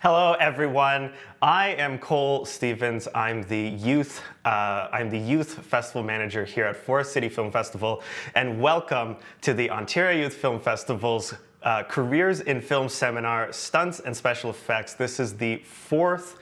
Hello, everyone. I am Cole Stevens. I'm the youth festival manager here at Forest City Film Festival, and welcome to the Ontario Youth Film Festival's Careers in Film Seminar, Stunts and Special Effects. This is the fourth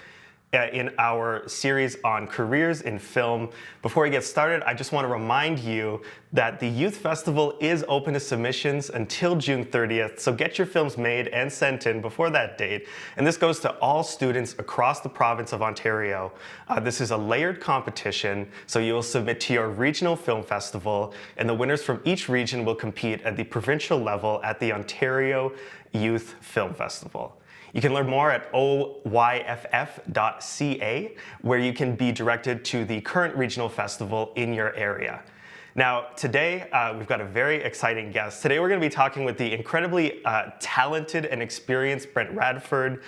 in our series on careers in film. Before we get started, I just want to remind you that the Youth Festival is open to submissions until June 30th, so get your films made and sent in before that date. And this goes to all students across the province of Ontario. This is a layered competition, so you will submit to your regional film festival, and the winners from each region will compete at the provincial level at the Ontario Youth Film Festival. You can learn more at oyff.ca, where you can be directed to the current regional festival in your area. Now, today, we've got a very exciting guest. Today, we're going to be talking with the incredibly talented and experienced Brett Radford,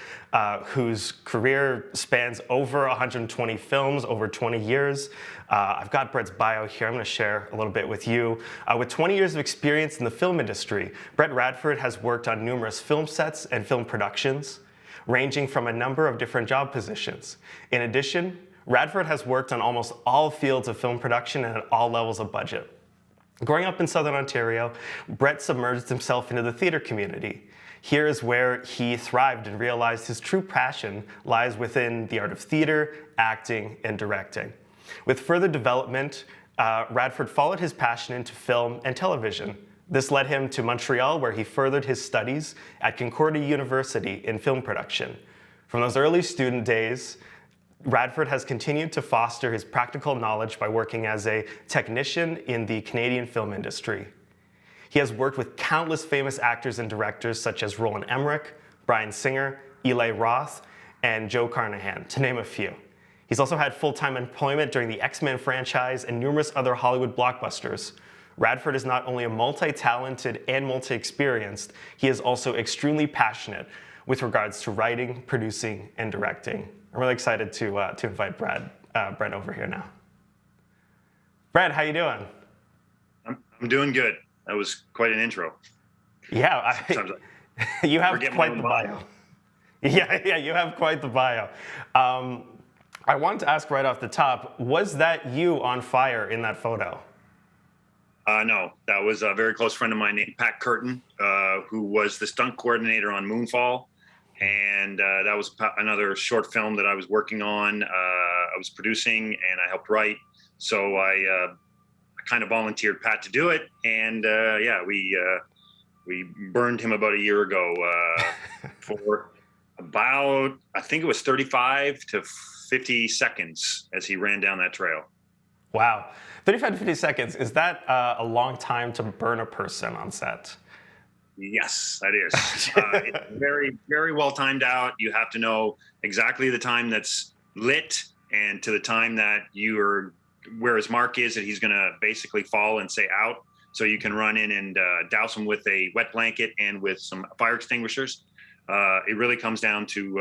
whose career spans over 120 films, over 20 years. I've got Brett's bio here. I'm going to share a little bit with you. With 20 years of experience in the film industry, Brett Radford has worked on numerous film sets and film productions, ranging from a number of different job positions. In addition, Radford has worked on almost all fields of film production and at all levels of budget. Growing up in Southern Ontario, Brett submerged himself into the theatre community. Here is where he thrived and realized his true passion lies within the art of theatre, acting, and directing. With further development, Radford followed his passion into film and television. This led him to Montreal, where he furthered his studies at Concordia University in film production. From those early student days, Radford has continued to foster his practical knowledge by working as a technician in the Canadian film industry. He has worked with countless famous actors and directors such as Roland Emmerich, Bryan Singer, Eli Roth, and Joe Carnahan, to name a few. He's also had full-time employment during the X-Men franchise and numerous other Hollywood blockbusters. Radford is not only a multi-talented and multi-experienced, he is also extremely passionate with regards to writing, producing, and directing. I'm really excited to invite Brett over here now. Brett, how you doing? I'm doing good. That was quite an intro. Yeah, you have quite the bio. Yeah, you have quite the bio. I wanted to ask right off the top, was that you on fire in that photo? No, that was a very close friend of mine named Pat Curtin, who was the stunt coordinator on Moonfall. And that was another short film that I was working on. I was producing and I helped write. So I kind of volunteered Pat to do it. And we burned him about a year ago for about, I think it was 35 to 50 seconds as he ran down that trail. Wow. 35 to 50 seconds. Is that a long time to burn a person on set? Yes, that is. It's very, very well timed out. You have to know exactly the time that's lit and to the time that where his mark is that he's going to basically fall and say out. So you can run in and douse him with a wet blanket and with some fire extinguishers. It really comes down to,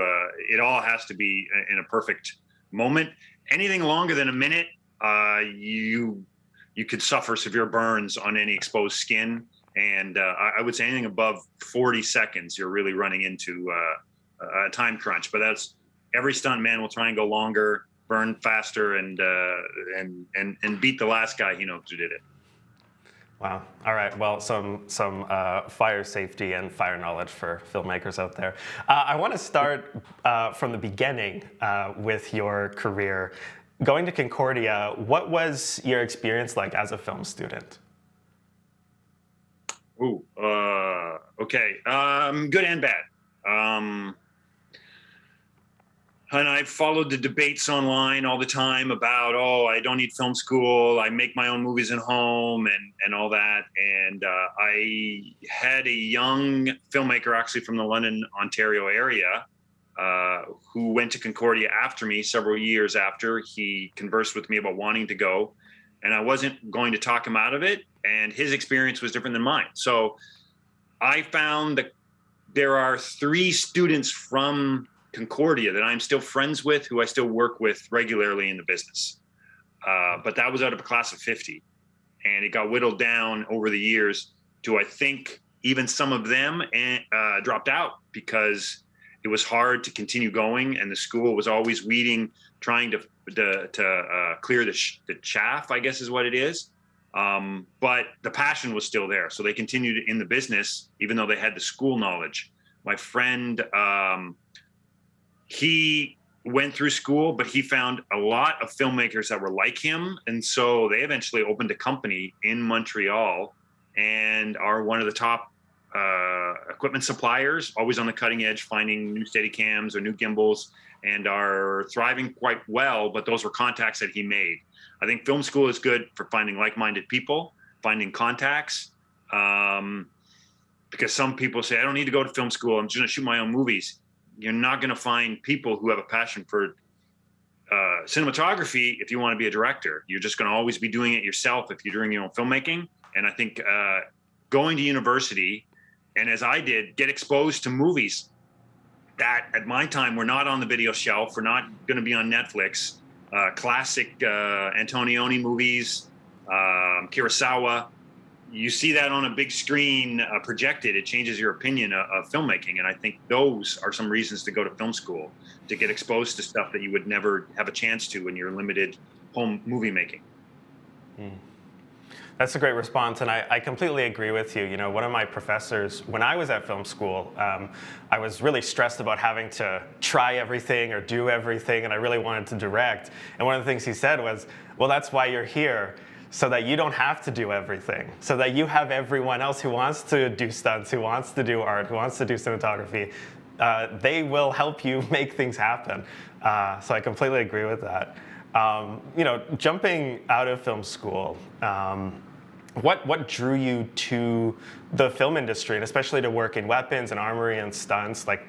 it all has to be in a perfect moment. Anything longer than a minute, you could suffer severe burns on any exposed skin. And I would say anything above 40 seconds, you're really running into a time crunch. But that's every stunt man will try and go longer, burn faster, and beat the last guy he knows who did it. Wow. All right. Well, some fire safety and fire knowledge for filmmakers out there. I want to start from the beginning with your career. Going to Concordia, what was your experience like as a film student? Okay. Good and bad. And I followed the debates online all the time about, I don't need film school. I make my own movies at home and all that. And I had a young filmmaker actually from the London, Ontario area who went to Concordia after me, several years after. He conversed with me about wanting to go. And I wasn't going to talk him out of it. And his experience was different than mine. So I found that there are 3 students from Concordia that I'm still friends with, who I still work with regularly in the business. But that was out of a class of 50. And it got whittled down over the years to, I think, even some of them dropped out because it was hard to continue going, and the school was always weeding, trying to clear the chaff, I guess is what it is. But the passion was still there, so they continued in the business even though they had the school knowledge. My friend, he went through school, but he found a lot of filmmakers that were like him, and so they eventually opened a company in Montreal and are one of the top equipment suppliers, always on the cutting edge, finding new Steadicams or new gimbals, and are thriving quite well. But those were contacts that he made. I think film school is good for finding like-minded people, finding contacts, because some people say, I don't need to go to film school, I'm just going to shoot my own movies. You're not going to find people who have a passion for cinematography if you want to be a director. You're just going to always be doing it yourself if you're doing your own filmmaking. And I think going to university, and as I did, get exposed to movies that at my time were not on the video shelf, were not going to be on Netflix. Classic Antonioni movies, Kurosawa. You see that on a big screen projected, it changes your opinion of filmmaking. And I think those are some reasons to go to film school, to get exposed to stuff that you would never have a chance to when you're limited home movie making. That's a great response, and I completely agree with you. You know, one of my professors, when I was at film school, I was really stressed about having to try everything or do everything, and I really wanted to direct. And one of the things he said was, well, that's why you're here, so that you don't have to do everything, so that you have everyone else who wants to do stunts, who wants to do art, who wants to do cinematography. They will help you make things happen. So I completely agree with that. You know, jumping out of film school, what drew you to the film industry, and especially to work in weapons and armory and stunts? Like,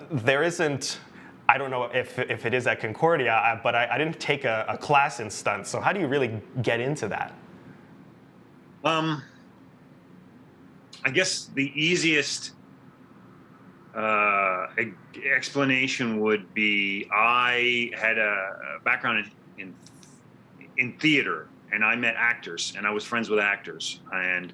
there isn't, I don't know if it is at Concordia, but I didn't take a class in stunts. So how do you really get into that? I guess the easiest explanation would be I had a background in theater, and I met actors, and I was friends with actors, and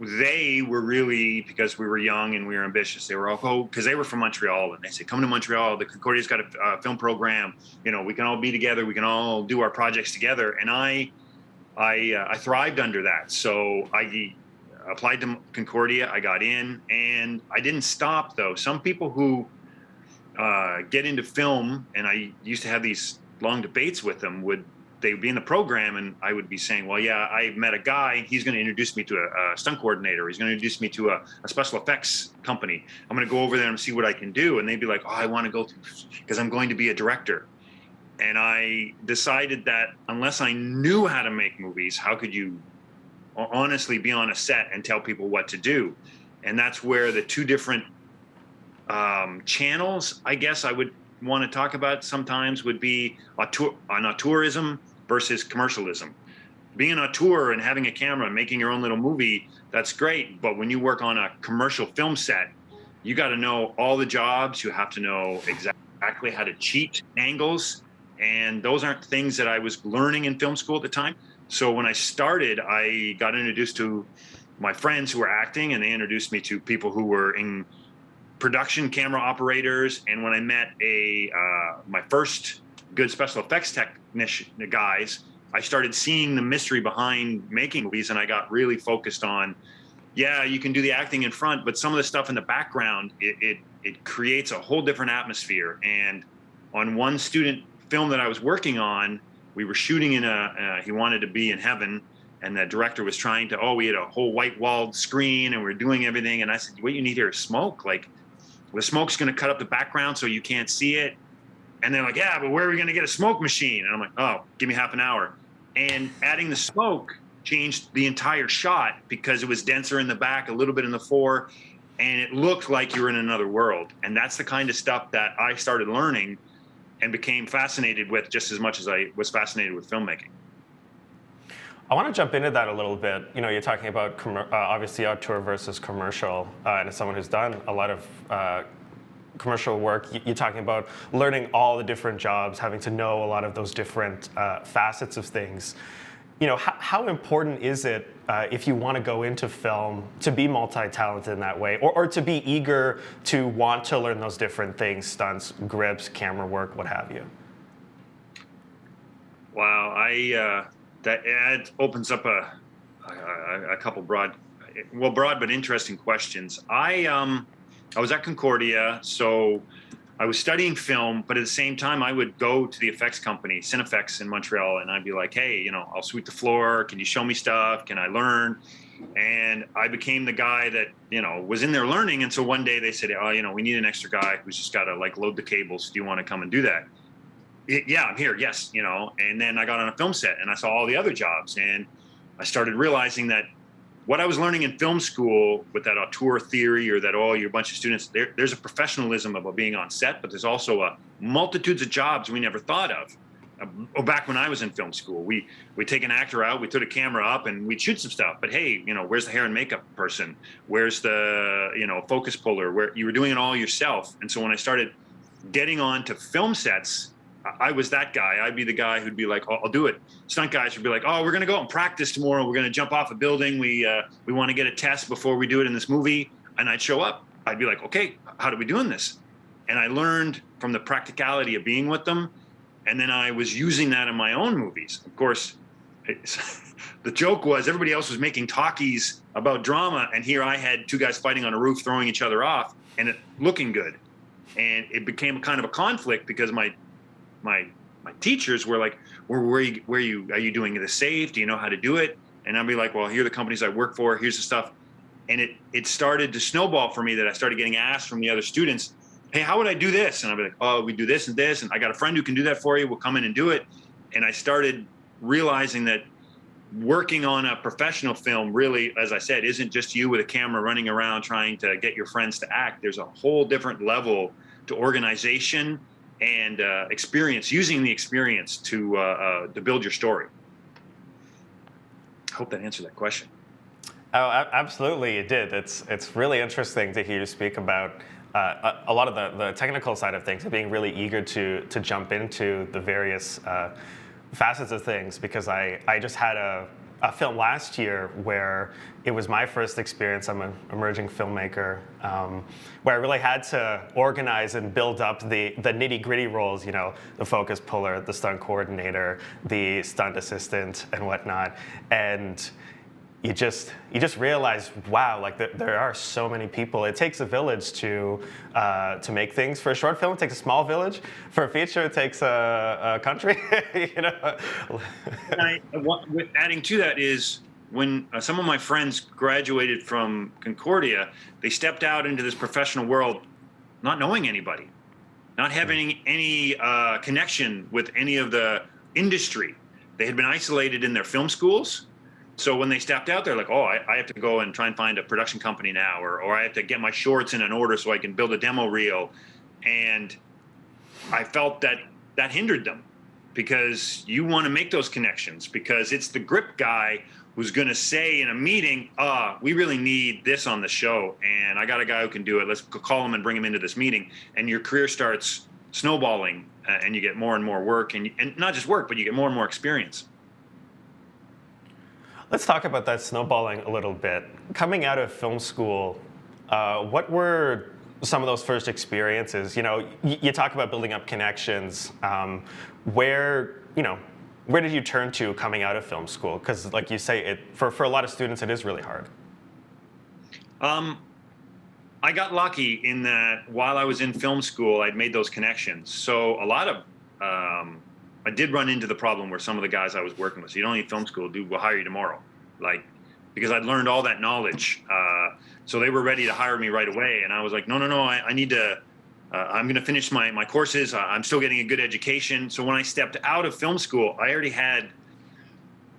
they were really, because we were young and we were ambitious, they were all, because they were from Montreal, and they said, come to Montreal, the Concordia's got a film program, you know, we can all be together, we can all do our projects together. And I thrived under that. So I applied to Concordia, I got in, and I didn't stop though. Some people who get into film, and I used to have these long debates with them, they would be in the program, and I would be saying, well, yeah, I met a guy, he's going to introduce me to a stunt coordinator, he's going to introduce me to a special effects company, I'm going to go over there and see what I can do. And they'd be like, oh, I want to go because I'm going to be a director. And I decided that unless I knew how to make movies, how could you honestly be on a set and tell people what to do? And that's where the two different channels, I guess I would want to talk about sometimes, would be auteurism versus commercialism. Being an auteur and having a camera and making your own little movie, that's great. But when you work on a commercial film set, you got to know all the jobs. You have to know exactly how to cheat angles. And those aren't things that I was learning in film school at the time. So when I started, I got introduced to my friends who were acting, and they introduced me to people who were in production, camera operators. And when I met my first good special effects technician guys, I started seeing the mystery behind making movies, and I got really focused on, yeah, you can do the acting in front, but some of the stuff in the background, it creates a whole different atmosphere. And on one student film that I was working on, we were shooting in he wanted to be in heaven, and the director was trying to, we had a whole white walled screen and we were doing everything. And I said, what you need here is smoke. Like, the smoke's going to cut up the background so you can't see it. And they're like, yeah, but where are we going to get a smoke machine? And I'm like, oh, give me half an hour. And adding the smoke changed the entire shot because it was denser in the back, a little bit in the fore, and it looked like you were in another world. And that's the kind of stuff that I started learning and became fascinated with just as much as I was fascinated with filmmaking. I want to jump into that a little bit. You know, you're talking about obviously auteur versus commercial, and as someone who's done a lot of commercial work, you're talking about learning all the different jobs, having to know a lot of those different facets of things. how important is it if you want to go into film to be multi-talented in that way, or to be eager to want to learn those different things, stunts, grips, camera work, what have you? Wow, that ad opens up a couple broad but interesting questions. I was at Concordia, so I was studying film, but at the same time, I would go to the effects company, Cinefex in Montreal, and I'd be like, hey, I'll sweep the floor. Can you show me stuff? Can I learn? And I became the guy that, was in there learning. And so one day they said, oh, we need an extra guy who's just got to load the cables. Do you want to come and do that? Yeah, I'm here. Yes. And then I got on a film set and I saw all the other jobs, and I started realizing that what I was learning in film school with that auteur theory, or that you're a bunch of students, there's a professionalism about being on set, but there's also a multitudes of jobs we never thought of. Back when I was in film school, we'd take an actor out, we put a camera up, and we'd shoot some stuff. But hey, where's the hair and makeup person? Where's the focus puller? Where you were doing it all yourself. And so when I started getting on to film sets, I was that guy. I'd be the guy who'd be like, I'll do it. Stunt guys would be like, oh, we're going to go out and practice tomorrow. We're going to jump off a building. We want to get a test before we do it in this movie. And I'd show up. I'd be like, okay, how do we doing this? And I learned from the practicality of being with them. And then I was using that in my own movies. Of course, the joke was everybody else was making talkies about drama. And here I had two guys fighting on a roof, throwing each other off, and it looking good. And it became kind of a conflict because my teachers were like, are you doing this safe? Do you know how to do it? And I'd be like, well, here are the companies I work for. Here's the stuff. And it started to snowball for me that I started getting asked from the other students, hey, how would I do this? And I'd be like, oh, we do this and this. And I got a friend who can do that for you. We'll come in and do it. And I started realizing that working on a professional film really, as I said, isn't just you with a camera running around trying to get your friends to act. There's a whole different level to organization and experience, using the experience to build your story. I hope that answered that question. Oh, absolutely, it did. It's really interesting to hear you speak about a lot of the technical side of things, and being really eager to jump into the various facets of things, because I just had a film last year where it was my first experience. I'm an emerging filmmaker, where I really had to organize and build up the nitty-gritty roles, the focus puller, the stunt coordinator, the stunt assistant, and whatnot. And you just realize, wow, there are so many people. It takes a village to make things. For a short film, it takes a small village. For a feature, it takes a country. Adding to that is when some of my friends graduated from Concordia, they stepped out into this professional world, not knowing anybody, not having any connection with any of the industry. They had been isolated in their film schools. So when they stepped out, they're like, oh, I have to go and try and find a production company now, or I have to get my shorts in an order so I can build a demo reel. And I felt that hindered them, because you want to make those connections, because it's the grip guy who's going to say in a meeting, we really need this on the show, and I got a guy who can do it. Let's call him and bring him into this meeting. And your career starts snowballing, and you get more and more work, and not just work, but you get more and more experience. Let's talk about that snowballing a little bit. Coming out of film school, what were some of those first experiences? You talk about building up connections. Where did you turn to coming out of film school? Because, like you say, for a lot of students, it is really hard. I got lucky in that while I was in film school, I'd made those connections. So a lot of I did run into the problem where some of the guys I was working with, so you don't need film school, dude, we'll hire you tomorrow. Because I'd learned all that knowledge. So they were ready to hire me right away. And I was like, no, I need to, I'm going to finish my courses. I'm still getting a good education. So when I stepped out of film school, I already had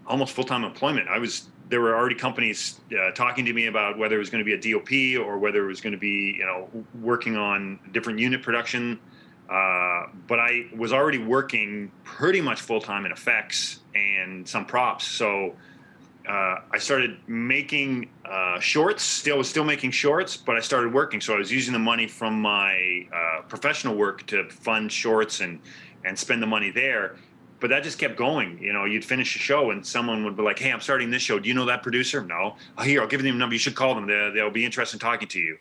almost full-time employment. There were already companies talking to me about whether it was going to be a DOP or whether it was going to be, working on different unit production. But I was already working pretty much full-time in effects and some props. So I started making shorts, was still making shorts, but I started working. So I was using the money from my professional work to fund shorts and spend the money there. but that just kept going. You know, you'd finish a show and someone would be like, "Hey, I'm starting this show. Do you know that producer?" "No." "Oh, here, I'll give them a number. You should call them. They'll be interested in talking to you."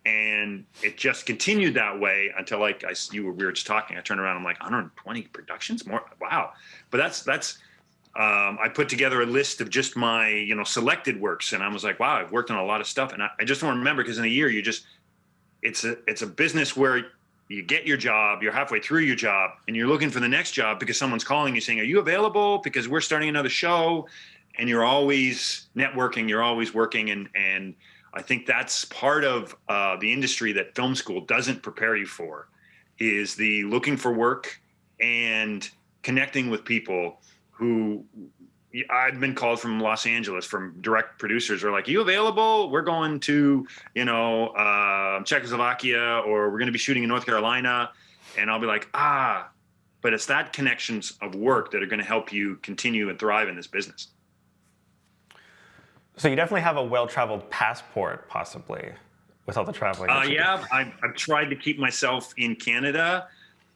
And it just continued that way until, like, we were just talking. I turned around. I'm like, 120 productions more. Wow. But that's. I put together a list of just my, selected works, and I was like, wow, I've worked on a lot of stuff, and I just don't remember, because in a year it's a business where you get your job, you're halfway through your job, and you're looking for the next job because someone's calling you saying, "Are you available? Because we're starting another show." And you're always networking, you're always working. And I think that's part of the industry that film school doesn't prepare you for, is the looking for work and connecting with people who. I've been called from Los Angeles, from direct producers, are like, "Are you available? We're going to, Czechoslovakia, or we're going to be shooting in North Carolina." And I'll be like, but it's that connections of work that are going to help you continue and thrive in this business. So you definitely have a well-traveled passport, possibly, with all the traveling. Yeah, I've tried to keep myself in Canada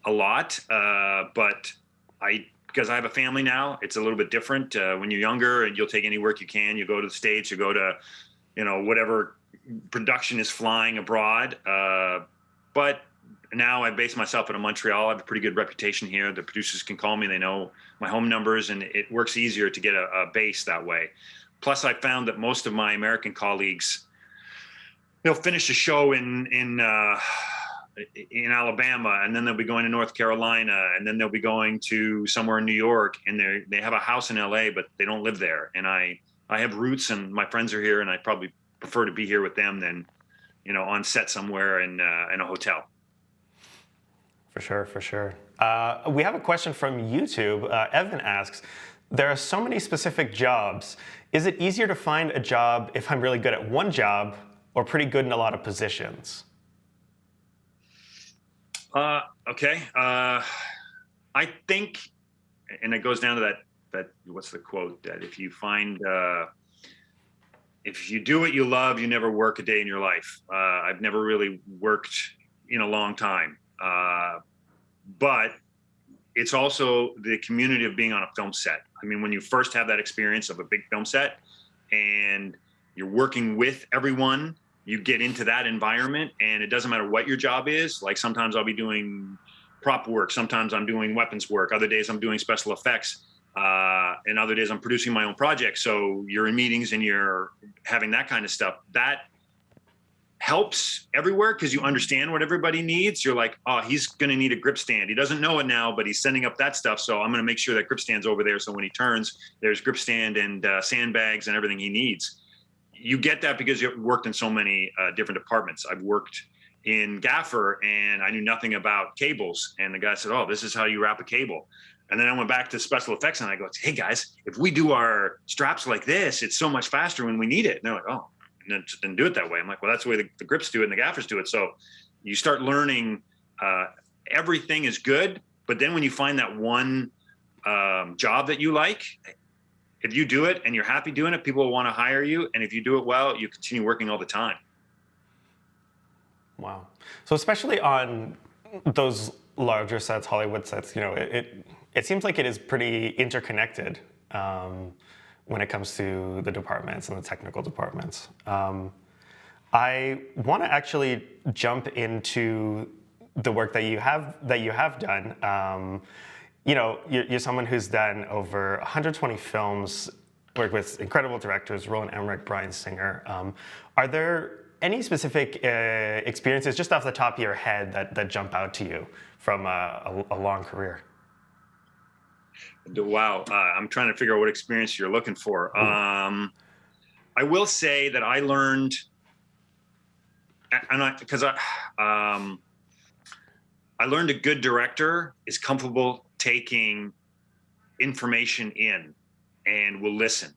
a lot, but because I have a family now, it's a little bit different. When you're younger, and you'll take any work you can. You go to the States, you go to, whatever production is flying abroad. But now I base myself out of Montreal. I have a pretty good reputation here. The producers can call me. They know my home numbers, and it works easier to get a base that way. Plus, I found that most of my American colleagues, they'll finish a show in Alabama, and then they'll be going to North Carolina, and then they'll be going to somewhere in New York, and they have a house in LA, but they don't live there. And I have roots, and my friends are here, and I probably prefer to be here with them than, on set somewhere in a hotel. For sure. We have a question from YouTube. Evan asks, there are so many specific jobs. Is it easier to find a job if I'm really good at one job, or pretty good in a lot of positions? Okay. I think, and it goes down to that what's the quote, that if you do what you love, you never work a day in your life. I've never really worked in a long time. But it's also the community of being on a film set. I mean, when you first have that experience of a big film set and you're working with everyone, you get into that environment, and it doesn't matter what your job is. Like, sometimes I'll be doing prop work. Sometimes I'm doing weapons work. Other days I'm doing special effects. And other days I'm producing my own project. So you're in meetings and you're having that kind of stuff. That helps everywhere, because you understand what everybody needs. You're like, oh, he's going to need a grip stand. He doesn't know it now, but he's sending up that stuff. So I'm going to make sure that grip stand's over there. So when he turns, there's grip stand and sandbags and everything he needs. You get that because you've worked in so many different departments. I've worked in gaffer, and I knew nothing about cables. And the guy said, "Oh, this is how you wrap a cable." And then I went back to special effects, and I go, "Hey guys, if we do our straps like this, it's so much faster when we need it." And they're like, "Oh, then do it that way." I'm like, "Well, that's the way the grips do it and the gaffers do it." So you start learning. Everything is good, but then when you find that one job that you like, if you do it and you're happy doing it, people will want to hire you. And if you do it well, you continue working all the time. Wow. So especially on those larger sets, Hollywood sets, it seems like it is pretty interconnected when it comes to the departments and the technical departments. I want to actually jump into the work that you have done. You're someone who's done over 120 films, worked with incredible directors, Roland Emmerich, Bryan Singer. Are there any specific experiences just off the top of your head that jump out to you from a long career? Wow. I'm trying to figure out what experience you're looking for. I will say that I learned, I learned a good director is comfortable taking information in and will listen.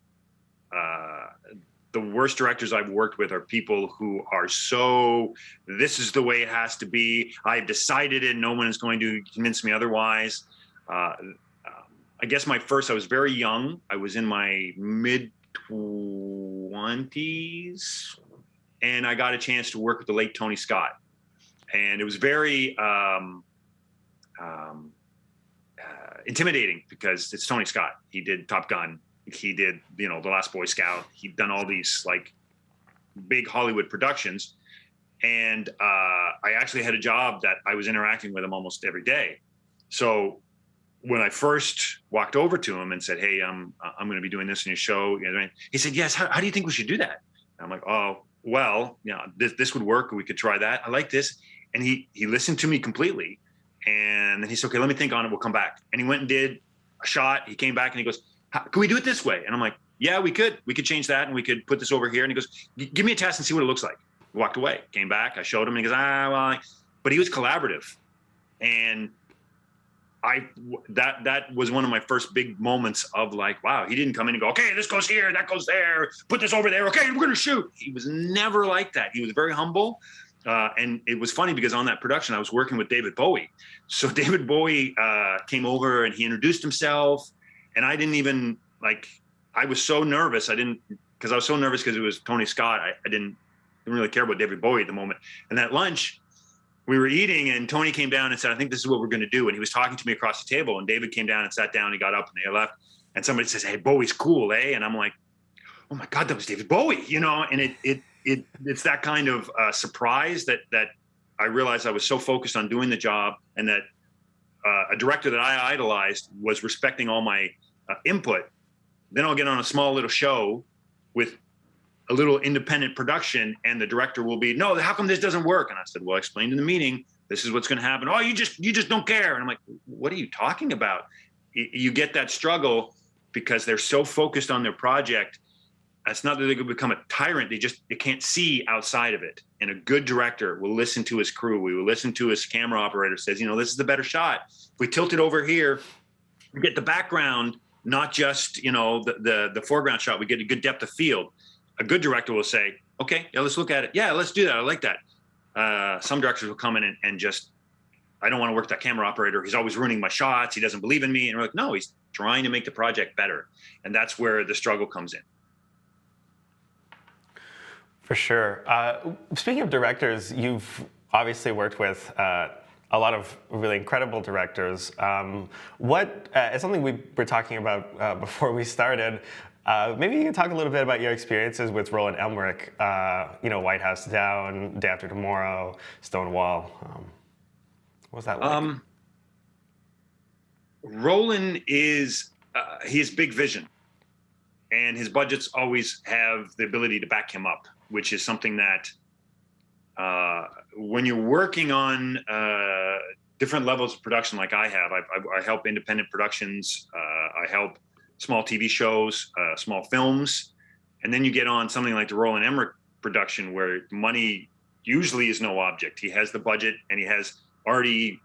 The worst directors I've worked with are people who are so, this is the way it has to be. I've decided it. No one is going to convince me otherwise. I guess I was very young. I was in my mid-20s, and I got a chance to work with the late Tony Scott. intimidating because it's Tony Scott. He did Top Gun. He did, The Last Boy Scout. He'd done all these like big Hollywood productions. And I actually had a job that I was interacting with him almost every day. So when I first walked over to him and said, "Hey, I'm going to be doing this in your show," he said, "Yes. How do you think we should do that?" And I'm like, "Oh, well, this would work. We could try that. I like this." And he listened to me completely. And then he said, "Okay, let me think on it. We'll come back." And he went and did a shot. He came back and he goes, "Can we do it this way?" And I'm like, "Yeah, we could. We could change that and we could put this over here." And he goes, "Give me a test and see what it looks like." We walked away, came back. I showed him and he goes, well, but he was collaborative. And that was one of my first big moments of like, wow, he didn't come in and go, "Okay, this goes here, that goes there, put this over there. Okay, we're going to shoot." He was never like that. He was very humble. And it was funny because on that production, I was working with David Bowie. So David Bowie came over and he introduced himself. And I didn't even I was so nervous. Because I was so nervous because it was Tony Scott. I didn't really care about David Bowie at the moment. And that lunch, we were eating and Tony came down and said, "I think this is what we're going to do." And he was talking to me across the table and David came down and sat down. He got up and they left. And somebody says, "Hey, Bowie's cool, eh?" And I'm like, "Oh my God, that was David Bowie," And it's that kind of surprise that I realized I was so focused on doing the job, and that a director that I idolized was respecting all my input. Then I'll get on a small little show with a little independent production, and the director will be, "No, how come this doesn't work?" And I said, "Well, I explained in the meeting, this is what's going to happen." "Oh, you just don't care." And I'm like, "What are you talking about?" You get that struggle because they're so focused on their project. It's not that they could become a tyrant. They can't see outside of it. And a good director will listen to his crew. We will listen to his camera operator, says, "This is the better shot. If we tilt it over here, we get the background, not just, the foreground shot. We get a good depth of field." A good director will say, "Okay, yeah, let's look at it. Yeah, let's do that. I like that." Some directors will come in and just, "I don't want to work with that camera operator. He's always ruining my shots. He doesn't believe in me." And we're like, no, he's trying to make the project better. And that's where the struggle comes in. For sure. Speaking of directors, you've obviously worked with a lot of really incredible directors. It's something we were talking about before we started. Maybe you can talk a little bit about your experiences with Roland Emmerich. White House Down, Day After Tomorrow, Stonewall. What was that like? Roland he has big vision, and his budgets always have the ability to back him up, which is something that when you're working on different levels of production like I have, I help independent productions, I help small TV shows, small films, and then you get on something like the Roland Emmerich production where money usually is no object. He has the budget and he has already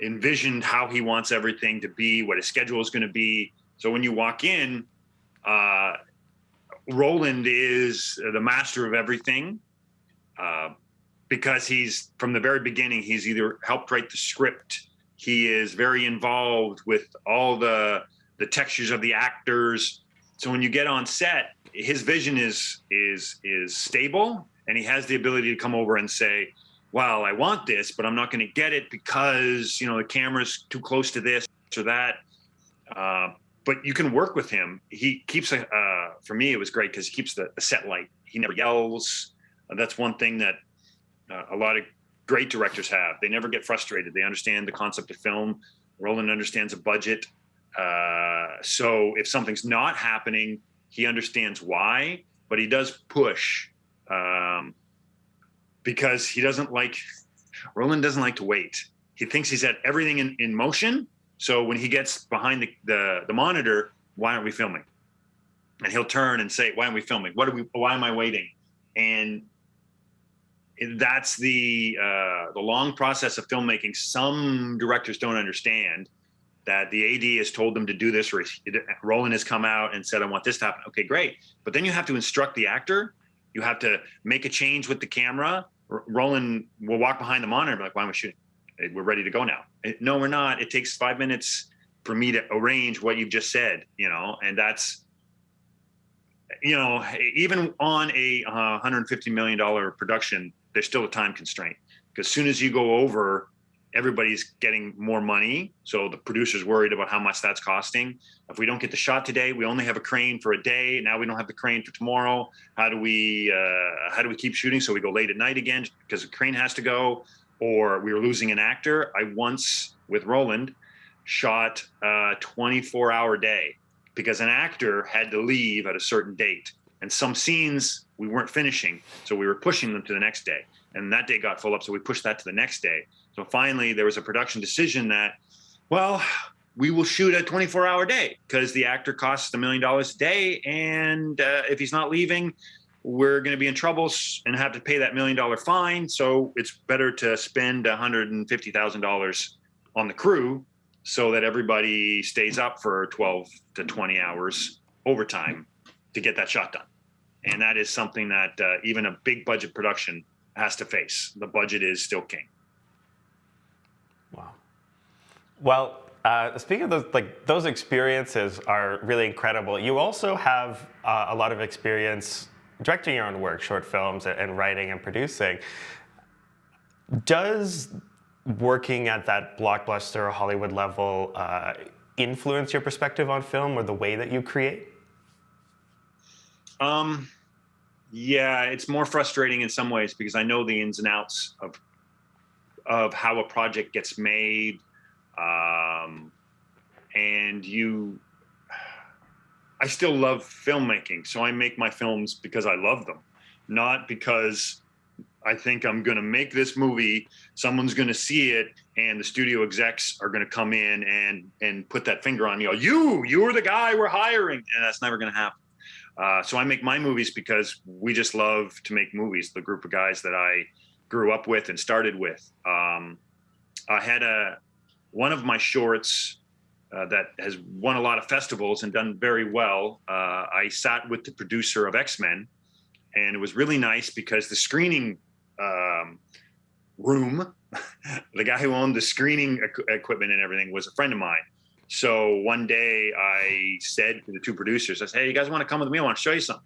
envisioned how he wants everything to be, what his schedule is going to be. So when you walk in, Roland is the master of everything, because he's, from the very beginning, he's either helped write the script. He is very involved with all the textures of the actors. So when you get on set, his vision is stable, and he has the ability to come over and say, "Well, I want this, but I'm not going to get it because, the camera's too close to this or that." But you can work with him. He keeps, for me, it was great because he keeps the set light. He never yells. That's one thing that a lot of great directors have. They never get frustrated. They understand the concept of film. Roland understands a budget. So if something's not happening, he understands why, but he does push, because Roland doesn't like to wait. He thinks he's at everything in motion. So when he gets behind the monitor, "Why aren't we filming?" And he'll turn and say, "Why aren't we filming? Why am I waiting?" And that's the long process of filmmaking. Some directors don't understand that the AD has told them to do this, or Roland has come out and said, "I want this to happen." Okay, great. But then you have to instruct the actor. You have to make a change with the camera. Roland will walk behind the monitor and be like, "Why am I shooting? We're ready to go now." "No, we're not. It takes 5 minutes for me to arrange what you've just said," and that's, even on a $150 million production, there's still a time constraint, because as soon as you go over, everybody's getting more money. So the producer's worried about how much that's costing. If we don't get the shot today, we only have a crane for a day. Now we don't have the crane for tomorrow. How do we keep shooting? So we go late at night again because the crane has to go, or we were losing an actor. I once, with Roland, shot a 24-hour day because an actor had to leave at a certain date. And some scenes we weren't finishing, so we were pushing them to the next day. And that day got full up, so we pushed that to the next day. So finally, there was a production decision that, well, we will shoot a 24-hour day because the actor costs $1 million a day. And if he's not leaving, we're going to be in trouble and have to pay that $1 million fine. So it's better to spend $150,000 on the crew so that everybody stays up for 12 to 20 hours overtime to get that shot done. And that is something that even a big budget production has to face. The budget is still king. Wow. Well, speaking of those, those experiences are really incredible. You also have a lot of experience directing your own work, short films, and writing and producing. Does working at that blockbuster Hollywood level influence your perspective on film or the way that you create? Yeah, it's more frustrating in some ways because I know the ins and outs of how a project gets made. And I still love filmmaking. So I make my films because I love them, not because I think I'm going to make this movie, someone's going to see it, and the studio execs are going to come in and put that finger on me. Oh, you're the guy we're hiring. And that's never going to happen. So I make my movies because we just love to make movies, the group of guys that I grew up with and started with. I had one of my shorts that has won a lot of festivals and done very well. I sat with the producer of X-Men, and it was really nice because the screening room, the guy who owned the screening equipment and everything, was a friend of mine. So one day I said to the two producers, I said, hey, you guys want to come with me? I want to show you something.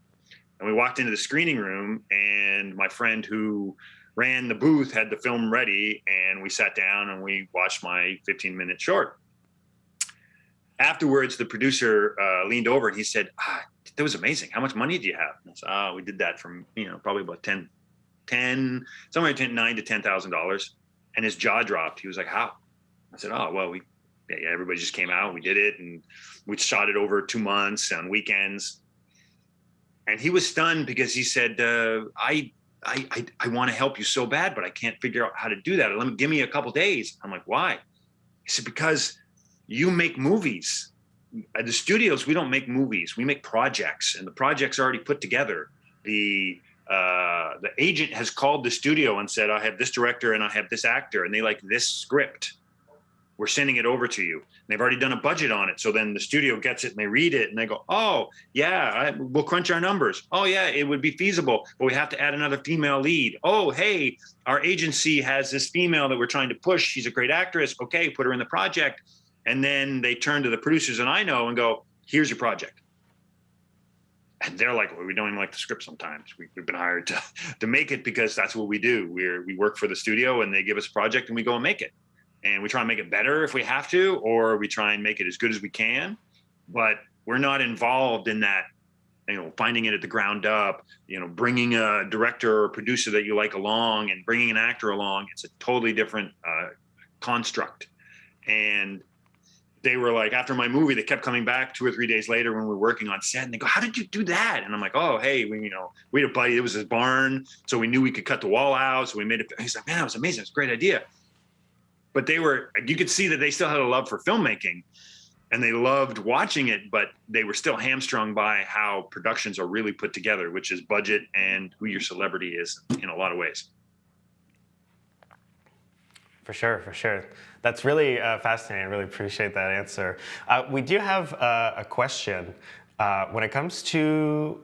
And we walked into the screening room, and my friend who ran the booth had the film ready, and we sat down and we watched my 15-minute short. Afterwards, the producer leaned over and he said, that was amazing. How much money do you have? And I said, we did that from, probably about somewhere between $9,000 to $10,000. And his jaw dropped. He was like, how? I said, well, everybody just came out, we did it, and we shot it over 2 months on weekends. And he was stunned because he said, I want to help you so bad, but I can't figure out how to do that. Give me a couple days. I'm like, why? He said, because you make movies. At the studios, we don't make movies. We make projects, and the project's already put together. The agent has called the studio and said, I have this director and I have this actor, and they like this script. We're sending it over to you. And they've already done a budget on it. So then the studio gets it and they read it and they go, oh, yeah, we'll crunch our numbers. Oh, yeah, it would be feasible, but we have to add another female lead. Oh, hey, our agency has this female that we're trying to push. She's a great actress. Okay, put her in the project. And then they turn to the producers and I know and go, here's your project. And they're like, well, we don't even like the script sometimes. We've been hired to make it because that's what we do. We work for the studio and they give us a project and we go and make it. And we try and make it better if we have to, or we try and make it as good as we can. But we're not involved in that, finding it at the ground up, bringing a director or producer that you like along and bringing an actor along. It's a totally different construct. And they were like, after my movie, they kept coming back 2 or 3 days later when we were working on set, and they go, how did you do that? And I'm like, oh, hey, we had a buddy, it was his barn, so we knew we could cut the wall out, so we made it. He's like, man, that was amazing, it's a great idea. But you could see that they still had a love for filmmaking and they loved watching it, but they were still hamstrung by how productions are really put together, which is budget and who your celebrity is in a lot of ways. For sure. That's really fascinating. I really appreciate that answer. We do have a question. When it comes to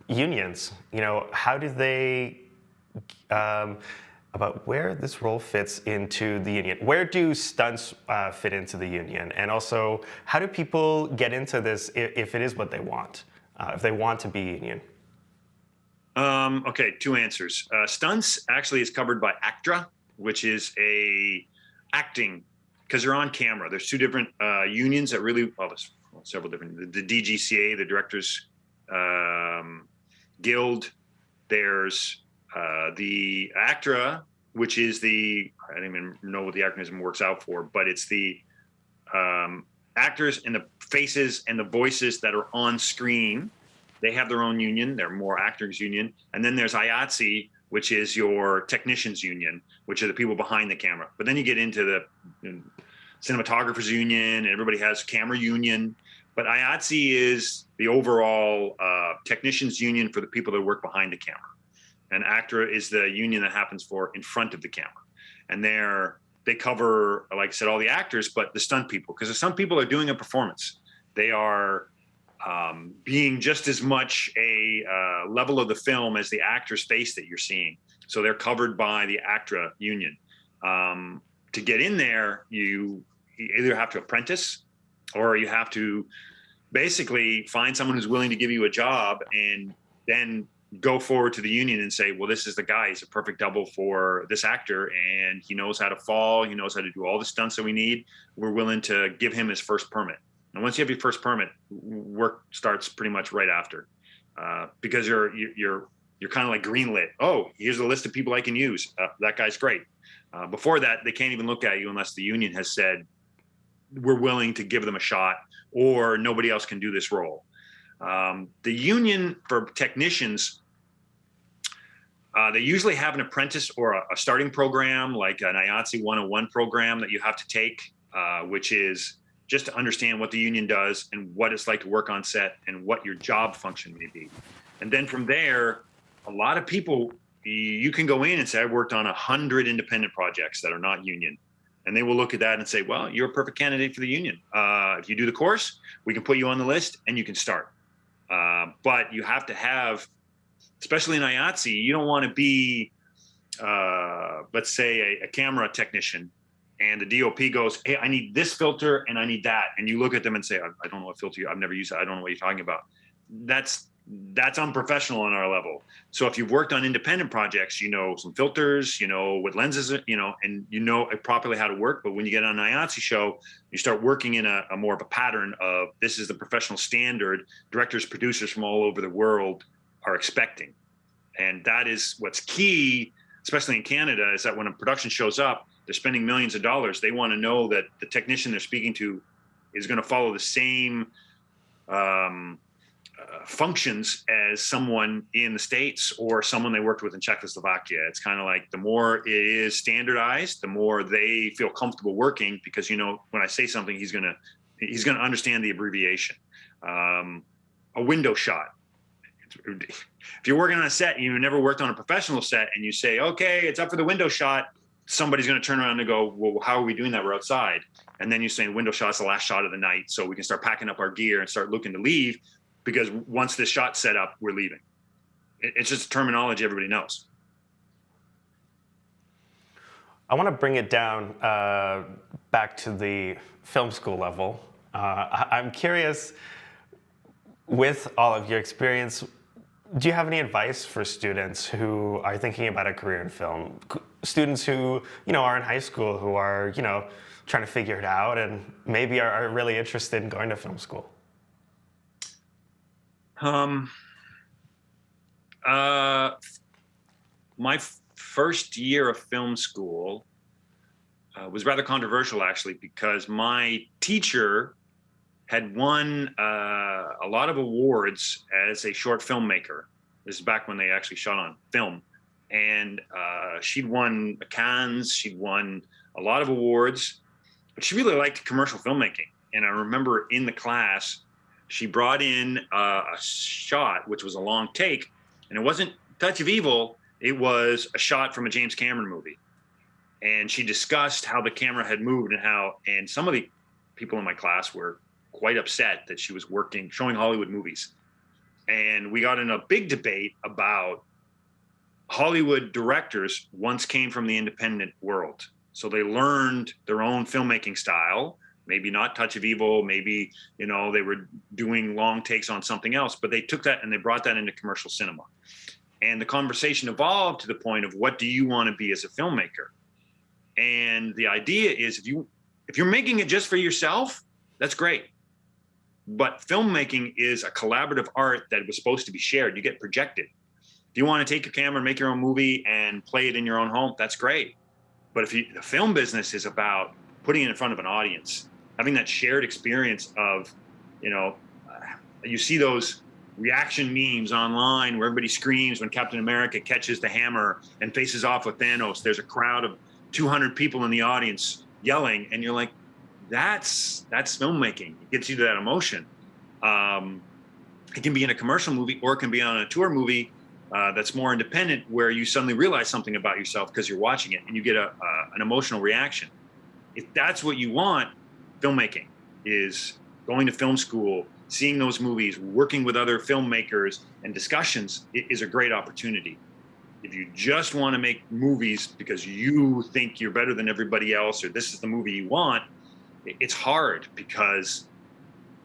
unions, how do they, about where this role fits into the union. Where do stunts fit into the union? And also, how do people get into this if it is what they want, if they want to be union? Okay, 2 answers. Stunts actually is covered by ACTRA, which is a acting, because they're on camera. There's two different unions that really, there's several different. The DGCA, the Directors Guild. There's the ACTRA, which is I don't even know what the acronym works out for, but it's the actors and the faces and the voices that are on screen. They have their own union. They're more actors union. And then there's IATSE, which is your technicians union, which are the people behind the camera. But then you get into the cinematographers union, and everybody has camera union. But IATSE is the overall technicians union for the people that work behind the camera. And ACTRA is the union that happens for in front of the camera. And they cover, like I said, all the actors, but the stunt people, because the stunt people are doing a performance. They are being just as much a level of the film as the actor's face that you're seeing. So they're covered by the ACTRA union. To get in there, you either have to apprentice, or you have to basically find someone who's willing to give you a job, and then go forward to the union and say, well, this is the guy. He's a perfect double for this actor, and he knows how to fall. He knows how to do all the stunts that we need. We're willing to give him his first permit. And once you have your first permit, work starts pretty much right after, because you're kind of like greenlit. Oh, here's a list of people I can use. That guy's great. Before that, they can't even look at you unless the union has said, we're willing to give them a shot, or nobody else can do this role. The union for technicians, they usually have an apprentice or a starting program, like an IATSE 101 program that you have to take, which is just to understand what the union does and what it's like to work on set and what your job function may be. And then from there, a lot of people, you can go in and say, I've worked on 100 independent projects that are not union. And they will look at that and say, well, you're a perfect candidate for the union. If you do the course, we can put you on the list and you can start. But you have to have, especially in IATSE, you don't want to be, let's say, a camera technician, and the DOP goes, hey, I need this filter and I need that. And you look at them and say, I don't know what filter I've never used that. I don't know what you're talking about. That's unprofessional on our level. So if you've worked on independent projects, you know some filters, you know what lenses, and you know properly how to work. But when you get on an IATSE show, you start working in a more of a pattern of, this is the professional standard directors, producers from all over the world are expecting. And that is what's key, especially in Canada, is that when a production shows up, they're spending millions of dollars. They want to know that the technician they're speaking to is going to follow the same functions as someone in the States or someone they worked with in Czechoslovakia. It's kind of like, the more it is standardized, the more they feel comfortable working, because, when I say something, he's going to understand the abbreviation. A window shot. If you're working on a set and you've never worked on a professional set, and you say, okay, it's up for the window shot, somebody's going to turn around and go, well, how are we doing that? We're outside. And then you say, window shot's the last shot of the night, so we can start packing up our gear and start looking to leave, because once this shot's set up, we're leaving. It's just terminology everybody knows. I want to bring it down back to the film school level. I'm curious, with all of your experience, do you have any advice for students who are thinking about a career in film? Students who, are in high school, who are, trying to figure it out and maybe are really interested in going to film school? My first year of film school was rather controversial, actually, because my teacher had won a lot of awards as a short filmmaker. This is back when they actually shot on film. And she'd won Cannes, she'd won a lot of awards, but she really liked commercial filmmaking. And I remember in the class, she brought in a shot, which was a long take, and it wasn't Touch of Evil, it was a shot from a James Cameron movie. And she discussed how the camera had moved and some of the people in my class were quite upset that she was showing Hollywood movies. And we got in a big debate about Hollywood directors once came from the independent world. So they learned their own filmmaking style, maybe not Touch of Evil, maybe, they were doing long takes on something else, but they took that and they brought that into commercial cinema. And the conversation evolved to the point of, what do you want to be as a filmmaker? And the idea is if you're making it just for yourself, that's great. But filmmaking is a collaborative art that was supposed to be shared. You get projected. If you want to take your camera and make your own movie and play it in your own home, that's great. But the film business is about putting it in front of an audience, having that shared experience of, you see those reaction memes online where everybody screams when Captain America catches the hammer and faces off with Thanos. There's a crowd of 200 people in the audience yelling, and you're like, that's filmmaking. It gets you to that emotion. It can be in a commercial movie, or it can be on a tour movie that's more independent, where you suddenly realize something about yourself because you're watching it and you get an emotional reaction. If that's what you want, filmmaking is going to film school, seeing those movies, working with other filmmakers and discussions is a great opportunity. If you just want to make movies because you think you're better than everybody else, or this is the movie you want, it's hard, because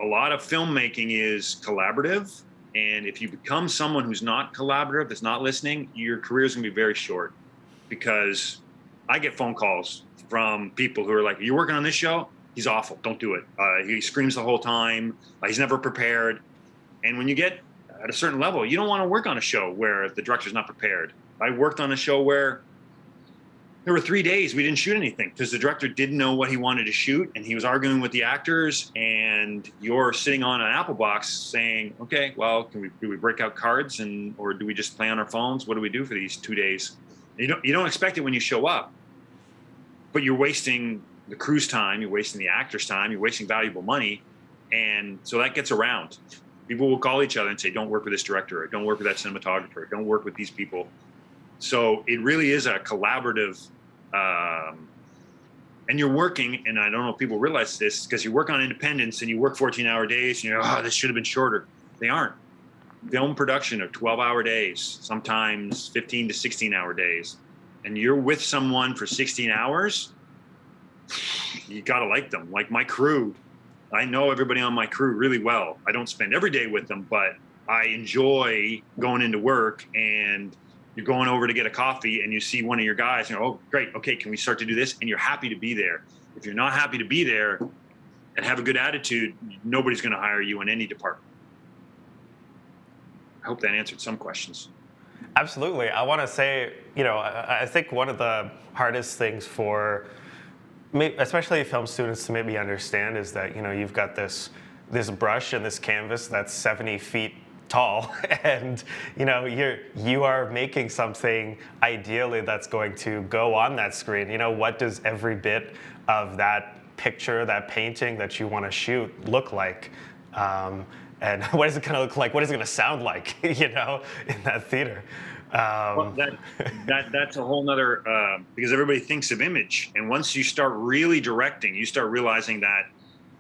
a lot of filmmaking is collaborative. And if you become someone who's not collaborative, that's not listening, your career is going to be very short. Because I get phone calls from people who are like, "You're working on this show? He's awful. Don't do it. He screams the whole time. He's never prepared." And when you get at a certain level, you don't want to work on a show where the director's not prepared. I worked on a show where there were 3 days we didn't shoot anything because the director didn't know what he wanted to shoot, and he was arguing with the actors, and you're sitting on an Apple box saying, "Okay, well, do we break out cards, or do we just play on our phones? What do we do for these 2 days?" You don't expect it when you show up, but you're wasting the crew's time, you're wasting the actor's time, you're wasting valuable money. And so that gets around. People will call each other and say, "Don't work with this director," or "Don't work with that cinematographer," or "Don't work with these people." So it really is a collaborative, and you're working, and I don't know if people realize this, because you work on independence and you work 14-hour days and you're, "Oh, this should have been shorter." They aren't. Film production are 12-hour days, sometimes 15 to 16-hour days. And you're with someone for 16 hours, you got to like them. Like my crew, I know everybody on my crew really well. I don't spend every day with them, but I enjoy going into work, and you're going over to get a coffee and you see one of your guys and you're, "Oh, great. Okay. Can we start to do this?" And you're happy to be there. If you're not happy to be there and have a good attitude, nobody's going to hire you in any department. I hope that answered some questions. Absolutely. I want to say, I think one of the hardest things for especially film students to maybe understand is that, you've got this brush and this canvas that's 70 feet tall, and you are making something ideally that's going to go on that screen. What does every bit of that picture, that painting that you want to shoot look like? And what is it going to look like? What is it going to sound like, in that theater? Well, that's a whole nother, because everybody thinks of image. And once you start really directing, you start realizing that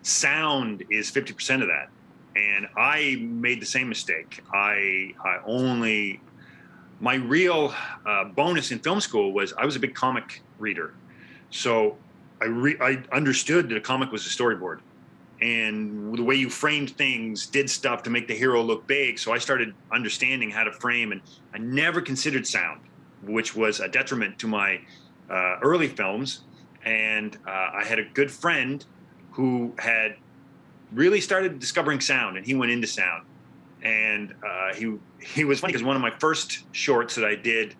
sound is 50% of that. And I made the same mistake. My real bonus in film school was I was a big comic reader. So I understood that a comic was a storyboard. And the way you framed things did stuff to make the hero look big. So I started understanding how to frame, and I never considered sound, which was a detriment to my early films. And I had a good friend who had really started discovering sound, and he went into sound. And he was funny, because one of my first shorts that I did,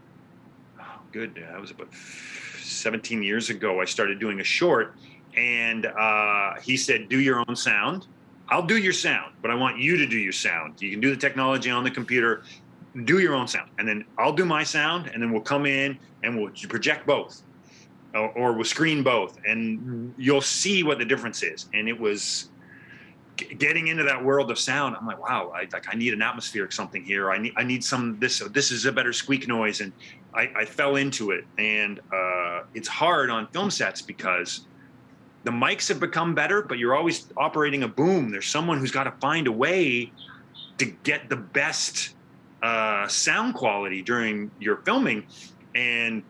that was about 17 years ago, I started doing a short. And he said, "Do your own sound. I'll do your sound, but I want you to do your sound. You can do the technology on the computer, do your own sound. And then I'll do my sound, and then we'll come in and we'll project both, or we'll screen both, and you'll see what the difference is." And it was getting into that world of sound. I'm like, wow, I need an atmospheric something here. I need some, this is a better squeak noise. And I fell into it. And it's hard on film sets because the mics have become better, but you're always operating a boom. There's someone who's got to find a way to get the best sound quality during your filming. And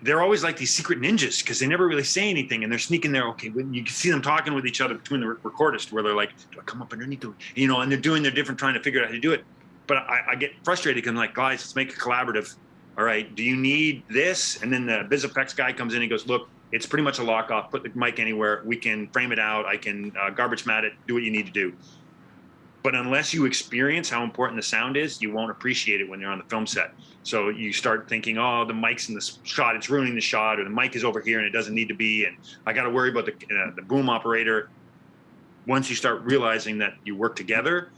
they're always like these secret ninjas, because they never really say anything, and they're sneaking there. Okay, when you can see them talking with each other between the recordists, where they're like, "Do I come up underneath the," and they're doing their different, trying to figure out how to do it. But I get frustrated, because I'm like, "Guys, let's make it collaborative. All right, do you need this?" And then the biz effects guy comes in and goes, "Look, it's pretty much a lock off. Put the mic anywhere. We can frame it out. I can garbage mat it. Do what you need to do. But unless you experience how important the sound is, you won't appreciate it when you're on the film set. So you start thinking, oh, the mic's in the shot, it's ruining the shot, or the mic is over here and it doesn't need to be, and I got to worry about the boom operator. Once you start realizing that you work together,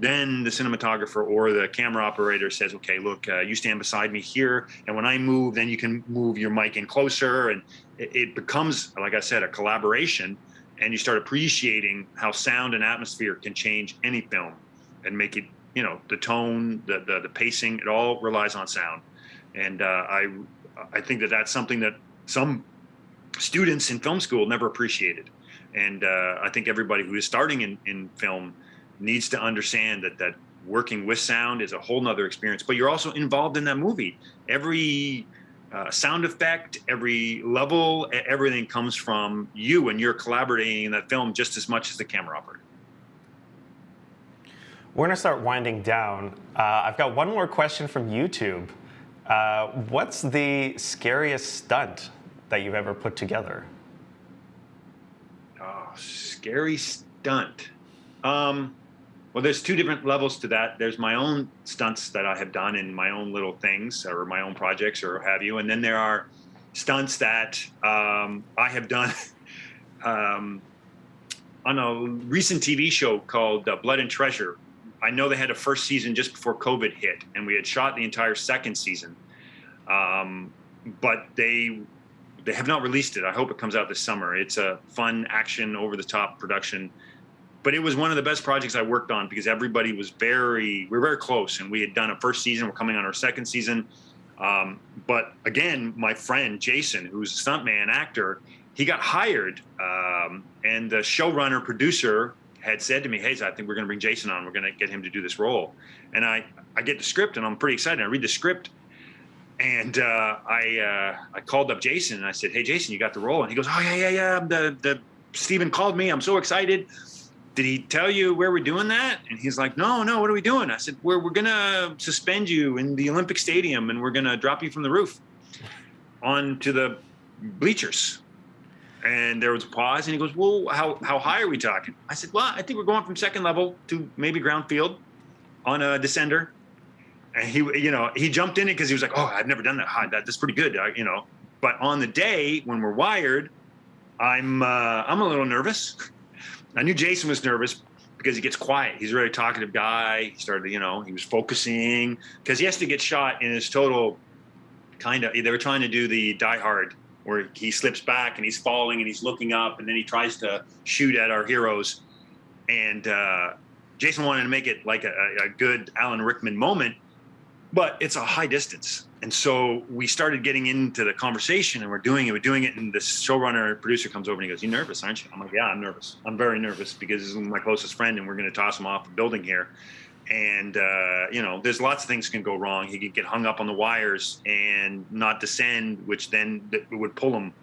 then the cinematographer or the camera operator says, okay, look, you stand beside me here, and when I move, then you can move your mic in closer, and it becomes, like I said, a collaboration. And you start appreciating how sound and atmosphere can change any film and make it, the tone, the pacing, it all relies on sound. And I think that that's something that some students in film school never appreciated. And I think everybody who is starting in film needs to understand that working with sound is a whole nother experience, but you're also involved in that movie. Every sound effect, every level, everything comes from you, and you're collaborating in that film just as much as the camera operator. We're going to start winding down. I've got one more question from YouTube. What's the scariest stunt that you've ever put together? Oh, scary stunt. Well, there's two different levels to that. There's my own stunts that I have done in my own little things or my own projects or have you. And then there are stunts that I have done on a recent TV show called Blood and Treasure. I know they had a first season just before COVID hit, and we had shot the entire second season. But they have not released it. I hope it comes out this summer. It's a fun action, over-the-top production. But it was one of the best projects I worked on because everybody was we were very close, and we had done a first season. We're coming on our second season. But again, my friend Jason, who's a stuntman actor, he got hired, and the showrunner producer had said to me, hey, I think we're going to bring Jason on. We're going to get him to do this role. And I get the script, and I'm pretty excited. I read the script, and I called up Jason, and I said, hey, Jason, you got the role? And he goes, oh, yeah. The Steven called me. I'm so excited. Did he tell you where we're doing that? And he's like, no, what are we doing? I said, we're going to suspend you in the Olympic Stadium, and we're going to drop you from the roof onto the bleachers. And there was a pause, and he goes, well, how high are we talking? I said, well, I think we're going from second level to maybe ground field on a descender. And he jumped in it because he was like, oh, I've never done that high. That's pretty good, But on the day when we're wired, I'm a little nervous. I knew Jason was nervous because he gets quiet. He's a really talkative guy. He started, he was focusing because he has to get shot in his total they were trying to do the Die Hard where he slips back and he's falling and he's looking up and then he tries to shoot at our heroes. And Jason wanted to make it like a good Alan Rickman moment, but it's a high distance. And so we started getting into the conversation, and we're doing it. And the showrunner producer comes over and he goes, you nervous, aren't you? I'm like, yeah, I'm nervous. I'm very nervous because this is my closest friend and we're going to toss him off a building here. And, there's lots of things can go wrong. He could get hung up on the wires and not descend, which then would pull him.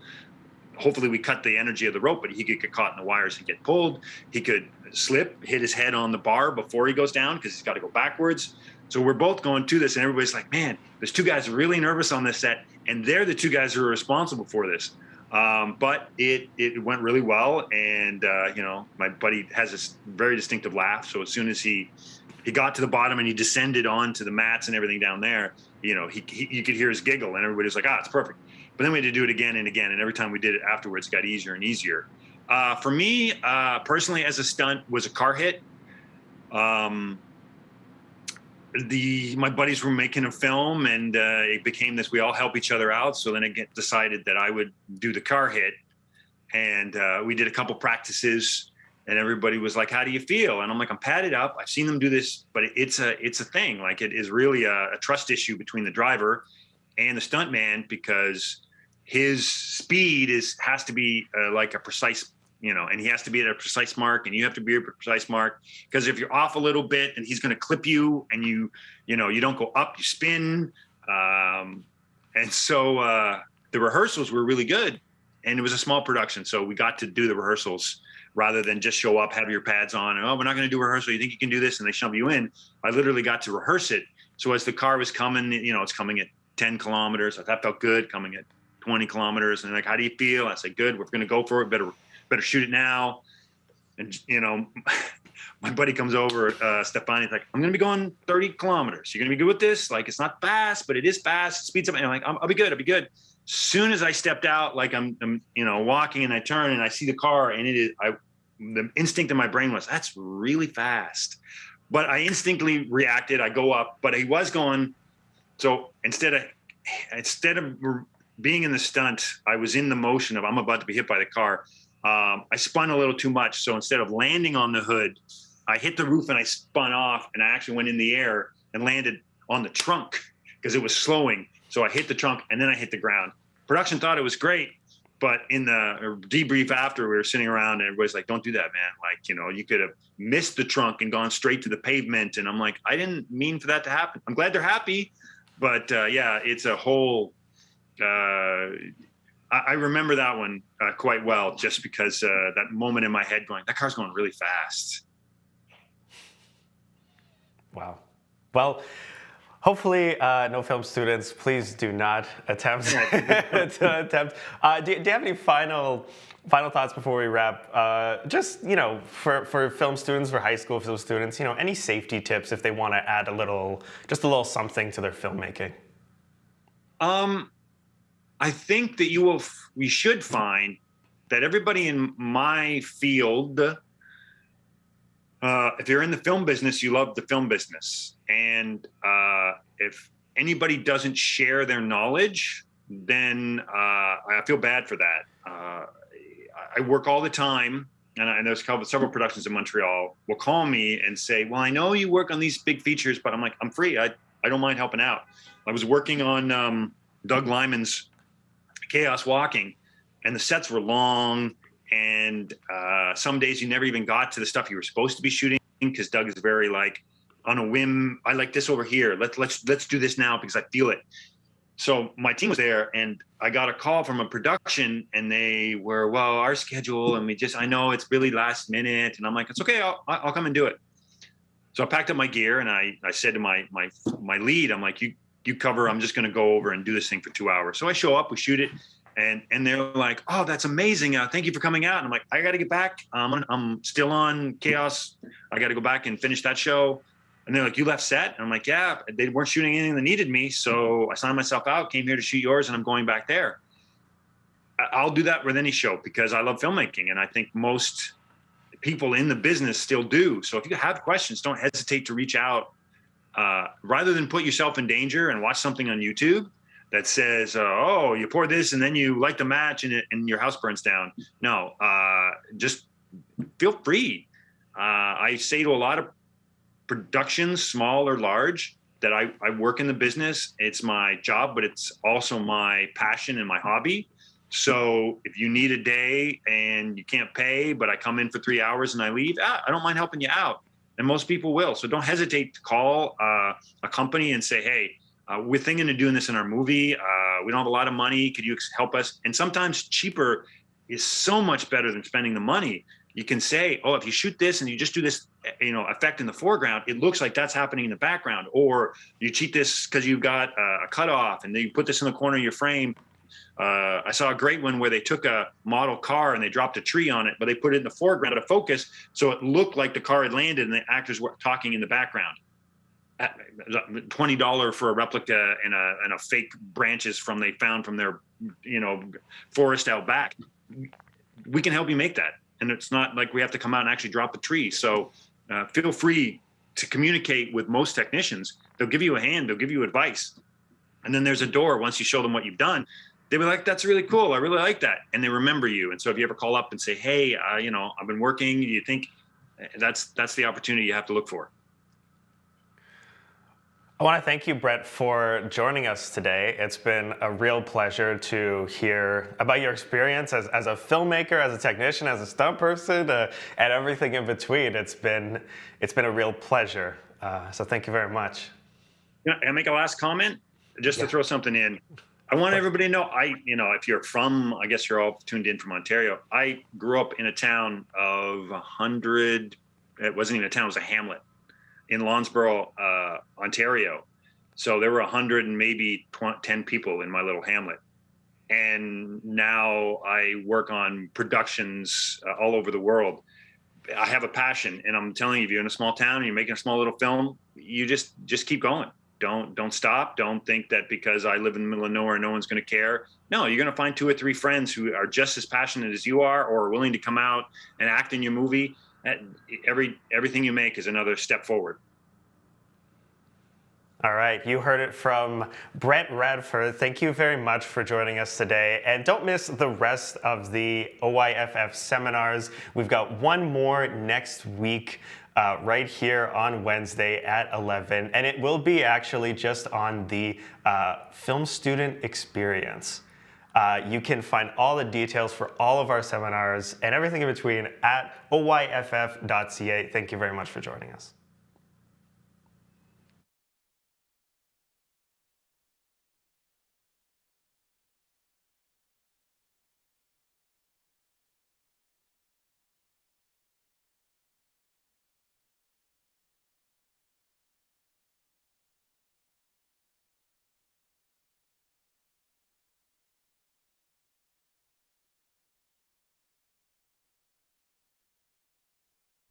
Hopefully we cut the energy of the rope, but he could get caught in the wires and get pulled. He could slip, hit his head on the bar before he goes down because he's got to go backwards. So we're both going to this, and everybody's like, man, there's two guys really nervous on this set, and they're the two guys who are responsible for this. But it went really well, and, my buddy has this very distinctive laugh. So as soon as he got to the bottom and he descended onto the mats and everything down there, you could hear his giggle, and everybody was like, it's perfect. But then we had to do it again and again, and every time we did it afterwards, it got easier and easier. For me, personally, as a stunt, was a car hit. My buddies were making a film, and it became this, we all help each other out. So then it decided that I would do the car hit, and we did a couple practices, and everybody was like, how do you feel? And I'm like, I'm padded up. I've seen them do this, but it's a thing. Like, it is really a trust issue between the driver and the stuntman, because his speed has to be like a precise, and he has to be at a precise mark, and you have to be at a precise mark, because if you're off a little bit, and he's going to clip you, and you don't go up, you spin. And so the rehearsals were really good, and it was a small production. So we got to do the rehearsals rather than just show up, have your pads on, and, we're not going to do a rehearsal. You think you can do this? And they shove you in. I literally got to rehearse it. So as the car was coming, it's coming at 10 kilometers. That felt good, coming at 20 kilometers. And they're like, how do you feel? I said, good, we're going to go for it. Better shoot it now. And, my buddy comes over, Stefan, he's like, I'm going to be going 30 kilometers. You're going to be good with this? Like, it's not fast, but it is fast. It speeds up. And I'm like, I'll be good. I'll be good. Soon as I stepped out, like I'm walking and I turn and I see the car, and the instinct in my brain was, that's really fast. But I instinctively reacted. I go up, but he was going. So instead of being in the stunt, I was in the motion of I'm about to be hit by the car. I spun a little too much. So instead of landing on the hood, I hit the roof and I spun off, and I actually went in the air and landed on the trunk because it was slowing. So I hit the trunk and then I hit the ground. Production thought it was great, but in the debrief after, we were sitting around and everybody's like, don't do that, man. Like, you could have missed the trunk and gone straight to the pavement. And I'm like, I didn't mean for that to happen. I'm glad they're happy, but yeah, it's a whole, I remember that one quite well, just because that moment in my head going, that car's going really fast. Wow. Well, hopefully, no film students, please do not attempt to attempt. Do you have any final thoughts before we wrap? Just for film students, for high school film students, any safety tips if they want to add a little something to their filmmaking? I think that we should find that everybody in my field, if you're in the film business, you love the film business. And if anybody doesn't share their knowledge, then I feel bad for that. I work all the time, and there's several productions in Montreal will call me and say, well, I know you work on these big features, but I'm like, I'm free. I don't mind helping out. I was working on Doug Lyman's Chaos Walking, and the sets were long, and some days you never even got to the stuff you were supposed to be shooting, because Doug is very like, on a whim, I like this over here. Let's do this now because I feel it. So my team was there, and I got a call from a production, and they were, well, our schedule, and I know it's really last minute, and I'm like, it's okay, I'll come and do it. So I packed up my gear, and I said to my lead, I'm like, you cover, I'm just going to go over and do this thing for 2 hours. So I show up, we shoot it, and they're like, oh, that's amazing. Thank you for coming out. And I'm like, I got to get back. I'm still on Chaos. I got to go back and finish that show. And they're like, you left set? And I'm like, yeah, they weren't shooting anything that needed me. So I signed myself out, came here to shoot yours, and I'm going back there. I'll do that with any show because I love filmmaking. And I think most people in the business still do. So if you have questions, don't hesitate to reach out. Rather than put yourself in danger and watch something on YouTube that says, oh, you pour this and then you light the match and your house burns down. No, just feel free. I say to a lot of productions, small or large, that I work in the business. It's my job, but it's also my passion and my hobby. So if you need a day and you can't pay, but I come in for 3 hours and I leave, I don't mind helping you out. And most people will. So don't hesitate to call a company and say, hey, we're thinking of doing this in our movie. We don't have a lot of money. Could you help us? And sometimes cheaper is so much better than spending the money. You can say, oh, if you shoot this and you just do this, effect in the foreground, it looks like that's happening in the background. Or you cheat this because you've got a cutoff and then you put this in the corner of your frame. I saw a great one where they took a model car and they dropped a tree on it, but they put it in the foreground to focus, so it looked like the car had landed and the actors were talking in the background. $20 for a replica and a fake branches they found from their, forest out back. We can help you make that, and it's not like we have to come out and actually drop the tree. So feel free to communicate with most technicians. They'll give you a hand. They'll give you advice, and then there's a door once you show them what you've done. They were like, that's really cool. I really like that. And they remember you. And so if you ever call up and say, hey, I've been working, do you think that's the opportunity you have to look for? I want to thank you, Brett, for joining us today. It's been a real pleasure to hear about your experience as a filmmaker, as a technician, as a stunt person, and everything in between. It's been a real pleasure. So thank you very much. Can I make a last comment? Just to throw something in. I want everybody to know, if you're from, I guess you're all tuned in from Ontario. I grew up in a town of 100, it wasn't even a town, it was a hamlet in Lonsborough, Ontario. So there were 100 and maybe 10 people in my little hamlet. and now I work on productions all over the world. I have a passion, and I'm telling you, if you're in a small town and you're making a small little film, you just keep going. Don't stop. Don't think that because I live in the middle of nowhere, no one's going to care. No, you're going to find 2 or 3 friends who are just as passionate as you are, or are willing to come out and act in your movie. Everything you make is another step forward. All right, you heard it from Brent Radford. Thank you very much for joining us today. And don't miss the rest of the OYFF seminars. We've got one more next week right here on Wednesday at 11. And it will be actually just on the film student experience. You can find all the details for all of our seminars and everything in between at oyff.ca. Thank you very much for joining us.